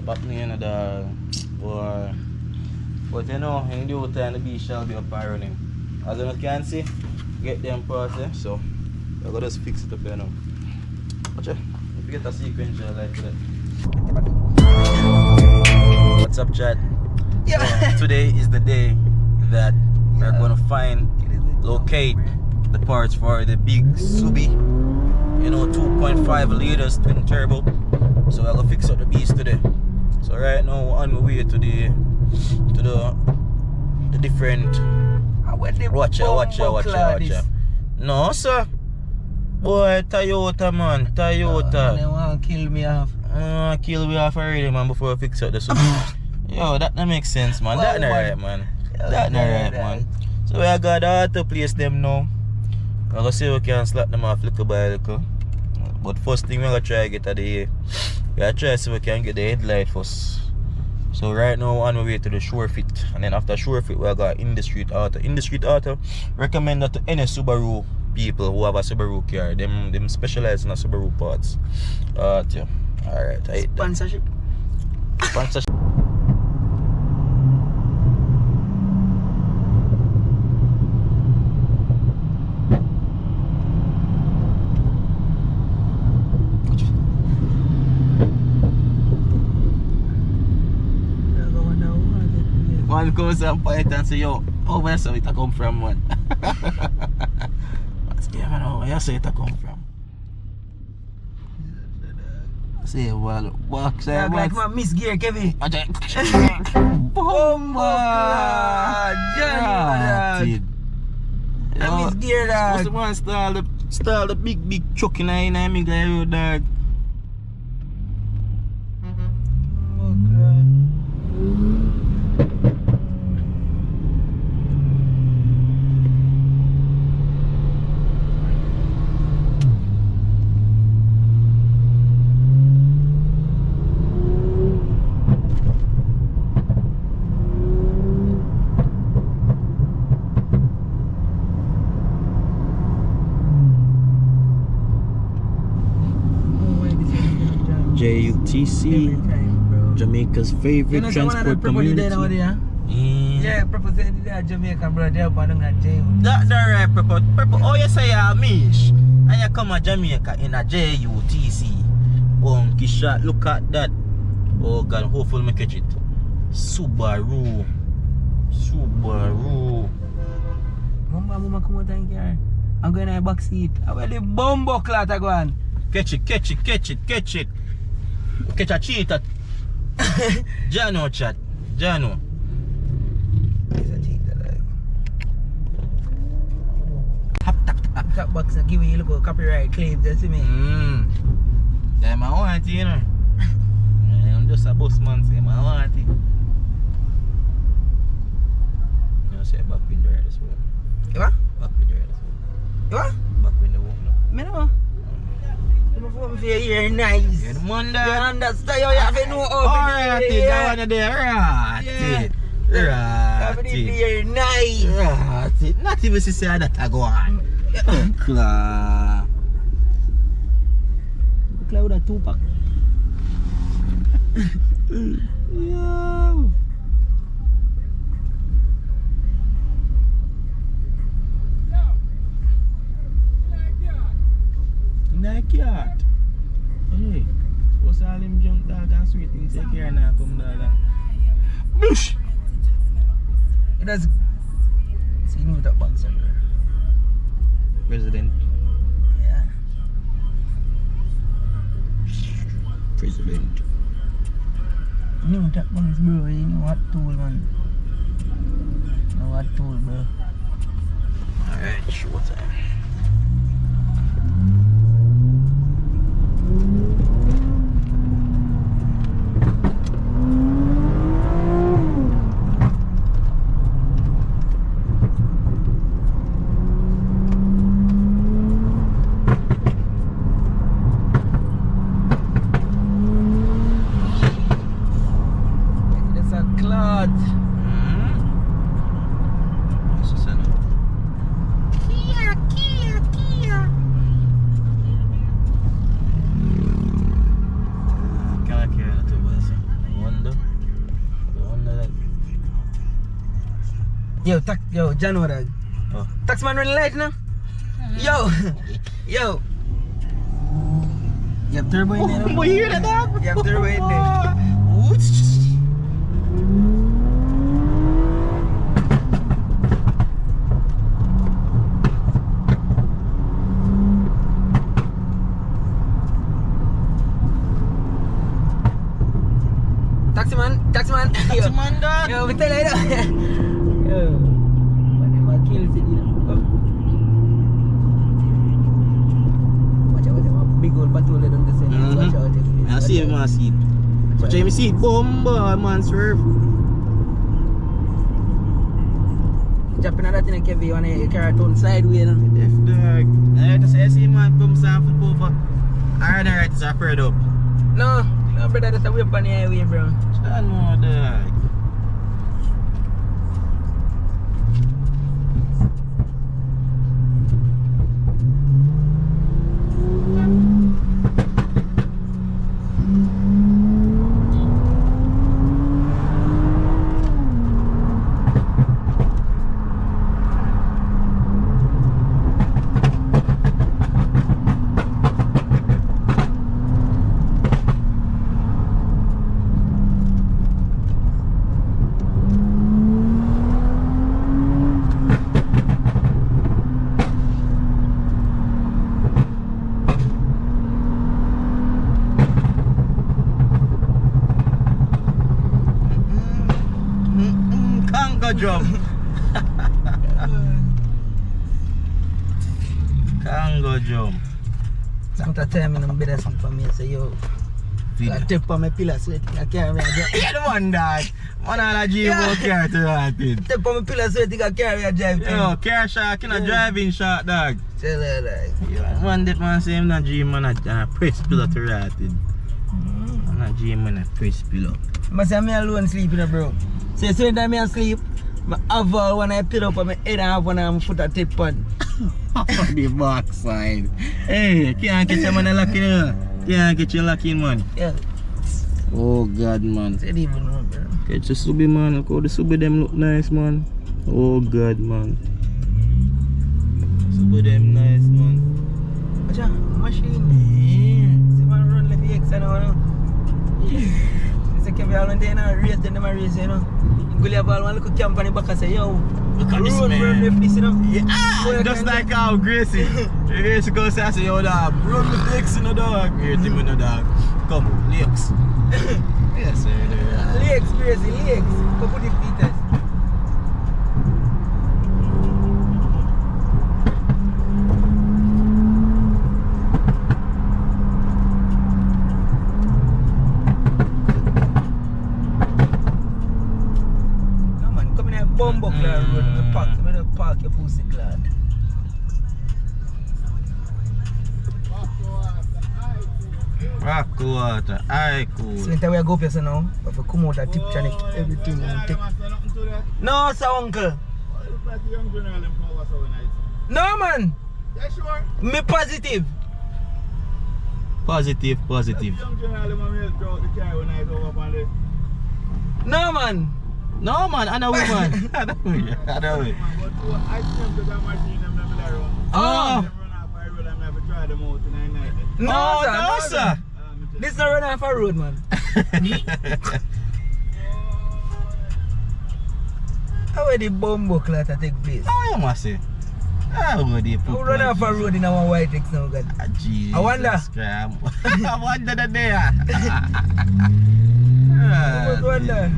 Back me in the boy. But you know, in due time the beast shall be up and running. As you can see, get them parts there, so I gotta just fix it up here now. Watch it. If you get a sequential like that. What's up, chat? Yeah. So, today is the day that we're gonna locate the parts for the big Subi. You know, 2.5 liters twin turbo. So I'll fix up the beast today. So right now we're on the way to the different. Watch out. No sir. Boy, Toyota man, Toyota. They want to kill me off. Kill me off already man before I fix up the Subi. Yo, that makes sense man. That not right man. That not right man. So I got the auto place them now. I'm gonna see if we can slap them off little by little. But first thing we're gonna try to get at the we gotta try to see if we can get the headlight first. So right now we're on our way to the shore fit. And then after shore fit we got in the street auto. In the street auto recommend that to any Subaru people who have a Subaru car. Them specialize in a Subaru parts. Yeah. Alright, I hate that. Sponsorship. One goes and point and say, yo, oh, where so it come from, man? Yeah, man, where so it come from? Say, well, walk, say, yeah, like my Miss Gear, Kevin. Bomba! Johnny, I Miss Gear, dog. What's the one style the big truck in the big road, dog? JUTC, Jamaica's favorite transport community. Yeah, Purple said that Jamaica, bro. They're up on that jail. That's right, Purple. Oh, you say you're Mish, and you come to Jamaica in a JUTC. Bunky shot, look at that. Oh, God, hopefully I catch it. Subaru. Mama, come out and care. I'm going to the back seat. I will the bumbo clot go on. Catch it. Catch a cheetah. Jano chat. Jano. It's a cheetah, like. Top box and give you a little copyright claim, you see me? Yeah, I want it, you know. I'm just a boss man, so I want it. You know, say back window right this way. You what? Back window right this way. You what? Back window walk now. Me know. You're nice. You're the man that. You understand? You have to know how Alright, that one there. Right. You're nice. Right. Not even to say that I go on. Clap. Cloud a 2-pack. Yo. Like yard. Hey, what's all them junk dog and sweet things take care now come dog. Bush! It does. See, you know that box somewhere. President. Yeah. President. You know that box, bro. You know what tool, man. You know what tool, bro. Alright, short time. Yo, John dog. Oh. Taxman running light now? Yo! Yo! You have turbo in there? Oh, you hear that, dog? You have turbo in there. Taxman. Taxman, dog. Yo, we tell you that. Yo. But they might kill city now. Watch out. Big old patrol on the side. Watch out. I see him, I see it. Watch out, me see it. Bomba, man, swerve. Jumping on that thing, Kevin, you want to carry it on sideways, no? If dog. I just say, I see man, come some football for. Iron right is afraid up. No, brother, that's a whip on the highway, bro. I know, dog. Drum. Kango drum. Sometimes I'm better sleep for me. I say, yo, I tip on my pillar so I carry me. Yeah, the one dog. One on a gym will carry to that thing. Tip on my pillar so I carry a drive. Yo, car shot, in a driving shot, dog. Tell her that. Yeah, one that man say him not gym man a press pillow to rat it. I'm not gym man a press pillow. I say me alone sleeping, bro. So when time I sleep, I have when I put up on my head, I have one of my foot a tip on. The backside. Hey, can't get your man a lucky now. Can't get you lucky, man. Yeah. Oh God, man. I don't even know, bro. Get your Subi, man. Look how the Subi them look nice, man. Oh God, man. Subi them nice, man. Watch out, machine. See man run like the X and all. Kevin Allen there now, race them a race, you know. Go have all one little camp on the back and say, yo, look at this man. Run with this, you know. Yeah, just like how Gracie. Gracie goes and say, yo dog, run with the X in the dog. Here, Tim in the dog. Come, Lex. Yes, sir. Lex, Gracie, Lex. Come put the feet. Bumbo clad road, me park your pussy clad. Rock water, aye cool. So we go up here now, if we come out at tip chanic, everything and take. No, sir, uncle. No, man. Yeah, sure. Me positive. Positive. No, man. No man, I know we man. I know we. Oh. No, sir. This is not running off a road, man. How are the bumbo clat take place? How you must say? How would they put? How run off a road in our white X now, God? Jesus I wonder. I wonder the day. I wonder.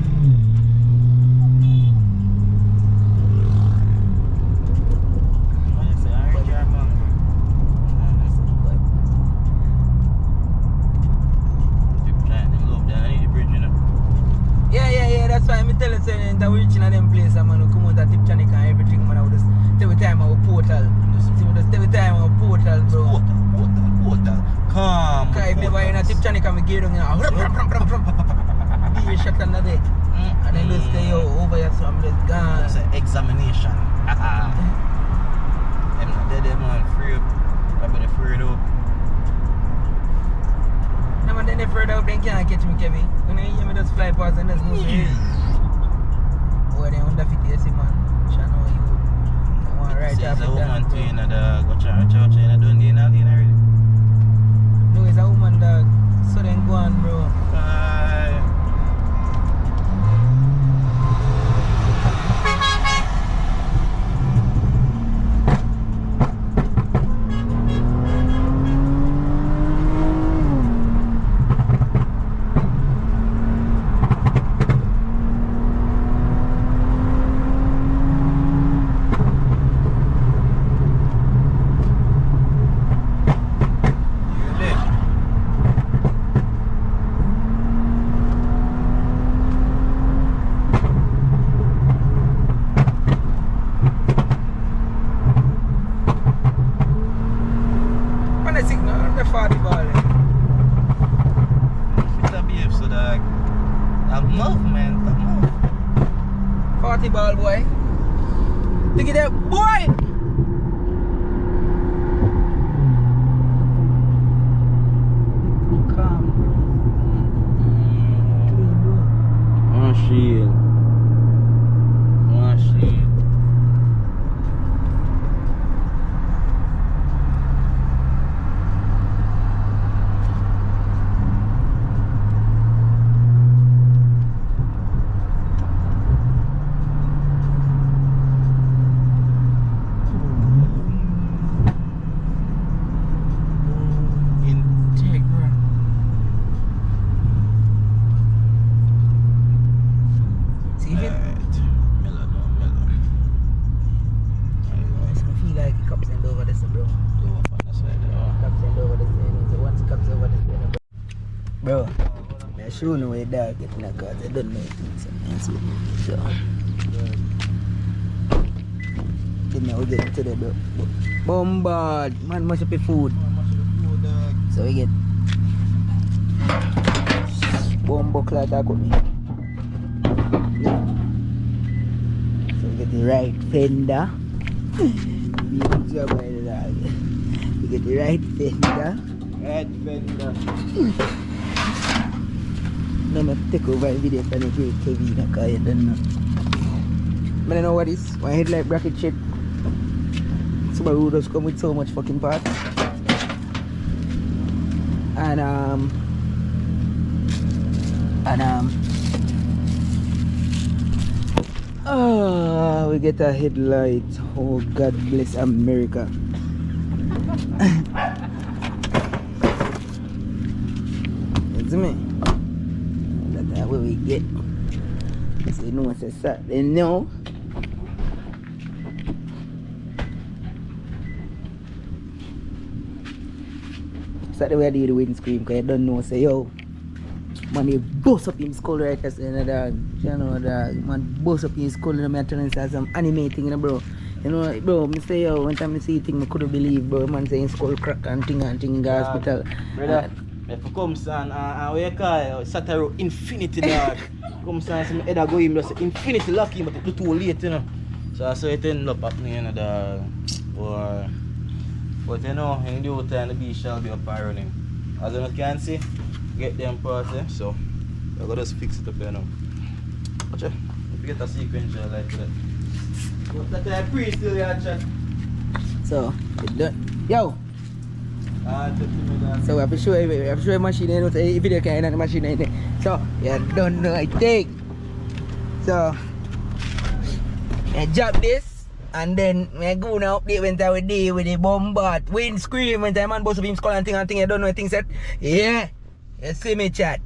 Yeah, that's why I'm telling you that we're reaching at them place, man. We come out at Tip Chanic and everything, man. We just every time our portal. Just every time our portal, bro. Portal. Come. Because if never in a Tip Chanic and we get on, be shot under there. And then just stay over here, so I'm just gone. It's an examination. I'm not dead, man. Free up. I'm gonna free it up. No, man, then they further up, they can't catch me, Kevin. When you hear me just fly past and just move. Boy, they under 50, you see, man. man, right See, after it's a woman that. too, you know, dog. Go church, you know, doing the already. No, it's a woman, dog. So then go on, bro. Bye. On the signal, the 40 ball. It's a behave, so dog. A movement, a move. 40 ball, boy. Look at that, boy! Calm, bro. One shield. One shield. Integra. See it? Mellow now, mellow. I feel like he comes and over this, bro. Go up on the side there. Comes and over this, so once he comes over this, bro. I sure know where dog getting a card. I don't know it. So, then now we get to the bro. Bombard, man must be food. So we get bombo clad that me. So we get the right fender. Big job by the dog. We get the right fender. Right fender. Now I take over the video for the great Kevin because you don't know. I don't know what is. One headlight bracket shit. Subaru does come with so much fucking parts. And we get a headlight. Oh, God bless America. It's me. That's what we get. So you know what's a set. They know. So the way I do the windscreen because I don't know. Say, yo, man, he bust up his skull right as you know, dog. You know, dog. Man, bust up his skull and I'm telling you some animating, you know, bro. You know, bro, I say, yo, one time I see thing I couldn't believe, bro. Man saying skull crack and thing in the hospital. Brother, if you come son, what you call it? Subaru Infinity, dog. Come son, some head go him, just Infinity lucky, but it's too late, you know. So I saw it end up happening, you know, dog. But you know, in due time, the beast shall be up and running. As you can see, get them parts, eh? So we're gonna just fix it up here now. Watch it. If you get a sequential like that. But that I pre still here, chat. So, it done. Yo! So we have to show you machine in the video can the machine in there. So you don't know I think. So I drop this and then I go now update when I day with the bombard, windscreen when the man boss of him skull and thing I don't know things that yeah. You see me chat.